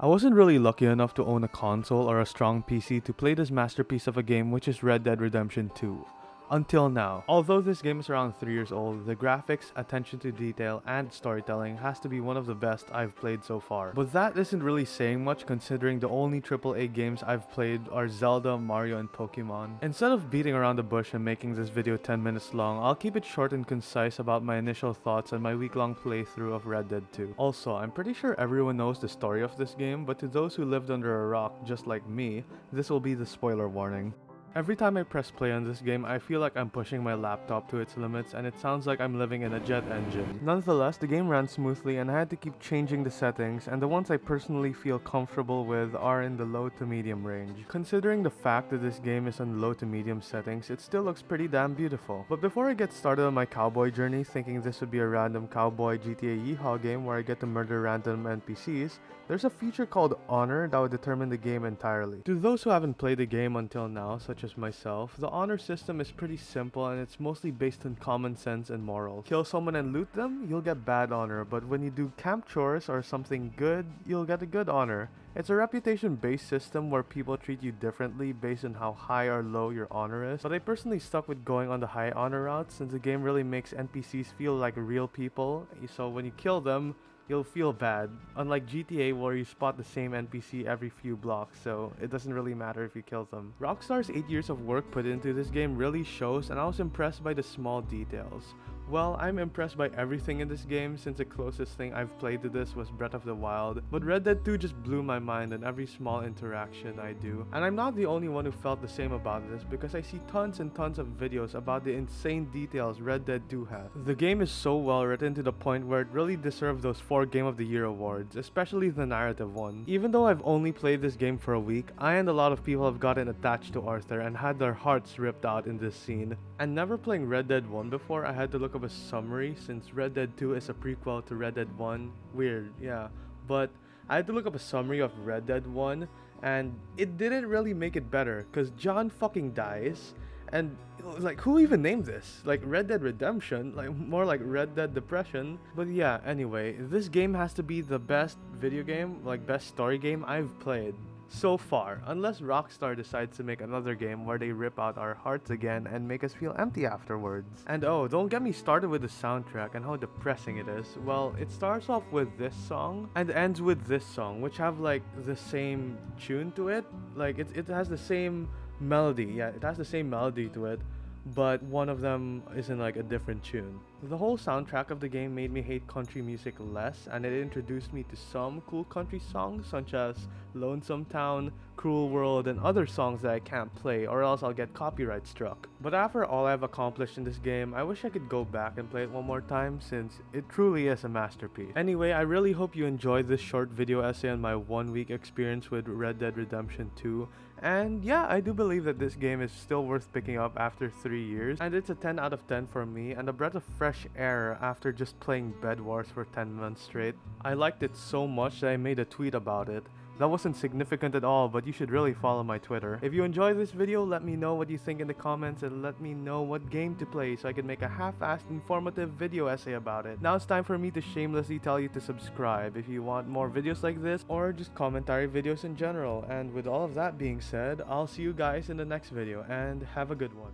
I wasn't really lucky enough to own a console or a strong PC to play this masterpiece of a game, which is Red Dead Redemption 2. Until now. Although this game is around 3 years old, the graphics, attention to detail, and storytelling has to be one of the best I've played so far. But that isn't really saying much considering the only AAA games I've played are Zelda, Mario, and Pokemon. Instead of beating around the bush and making this video 10 minutes long, I'll keep it short and concise about my initial thoughts and my week-long playthrough of Red Dead 2. Also, I'm pretty sure everyone knows the story of this game, but to those who lived under a rock just like me, this will be the spoiler warning. Every time I press play on this game, I feel like I'm pushing my laptop to its limits and it sounds like I'm living in a jet engine. Nonetheless, the game ran smoothly and I had to keep changing the settings, and the ones I personally feel comfortable with are in the low to medium range. Considering the fact that this game is on low to medium settings, it still looks pretty damn beautiful. But before I get started on my cowboy journey, thinking this would be a random cowboy GTA Yeehaw game where I get to murder random NPCs, there's a feature called Honor that would determine the game entirely. To those who haven't played the game until now, such as myself, the honor system is pretty simple and it's mostly based on common sense and morals. Kill someone and loot them, you'll get bad honor, but when you do camp chores or something good, you'll get a good honor. It's a reputation-based system where people treat you differently based on how high or low your honor is, but I personally stuck with going on the high honor route since the game really makes NPCs feel like real people, so when you kill them, you'll feel bad, unlike GTA where you spot the same NPC every few blocks, so it doesn't really matter if you kill them. Rockstar's 8 years of work put into this game really shows, and I was impressed by the small details. Well, I'm impressed by everything in this game since the closest thing I've played to this was Breath of the Wild, but Red Dead 2 just blew my mind in every small interaction I do. And I'm not the only one who felt the same about this because I see tons and tons of videos about the insane details Red Dead 2 has. The game is so well written to the point where it really deserved those 4 Game of the Year awards, especially the narrative one. Even though I've only played this game for a week, I and a lot of people have gotten attached to Arthur and had their hearts ripped out in this scene. And never playing Red Dead 1 before, I had to look up a summary since Red Dead 2 is a prequel to Red Dead 1. Weird, yeah. But I had to look up a summary of Red Dead 1 and it didn't really make it better because John fucking dies. And like, who even named this? Like Red Dead Redemption, like more like Red Dead Depression. But yeah, anyway, this game has to be the best video game, like best story game I've played so far, unless Rockstar decides to make another game where they rip out our hearts again and make us feel empty afterwards. And oh, don't get me started with the soundtrack and how depressing it is. Well, it starts off with this song and ends with this song, which have like the same tune to it. Like it has the same melody. Yeah, it has the same melody to it, but one of them is in like a different tune. The whole soundtrack of the game made me hate country music less, and it introduced me to some cool country songs such as Lonesome Town, Cruel World, and other songs that I can't play or else I'll get copyright struck. But after all I've accomplished in this game, I wish I could go back and play it one more time since it truly is a masterpiece. Anyway, I really hope you enjoyed this short video essay on my 1 week experience with Red Dead Redemption 2. And yeah, I do believe that this game is still worth picking up after 3 years, and it's a 10 out of 10 for me and a breath of fresh air after just playing Bed Wars for 10 months straight. I liked it so much that I made a tweet about it. That wasn't significant at all, but you should really follow my Twitter. If you enjoyed this video, let me know what you think in the comments and let me know what game to play so I can make a half-assed informative video essay about it. Now it's time for me to shamelessly tell you to subscribe if you want more videos like this or just commentary videos in general. And with all of that being said, I'll see you guys in the next video and have a good one.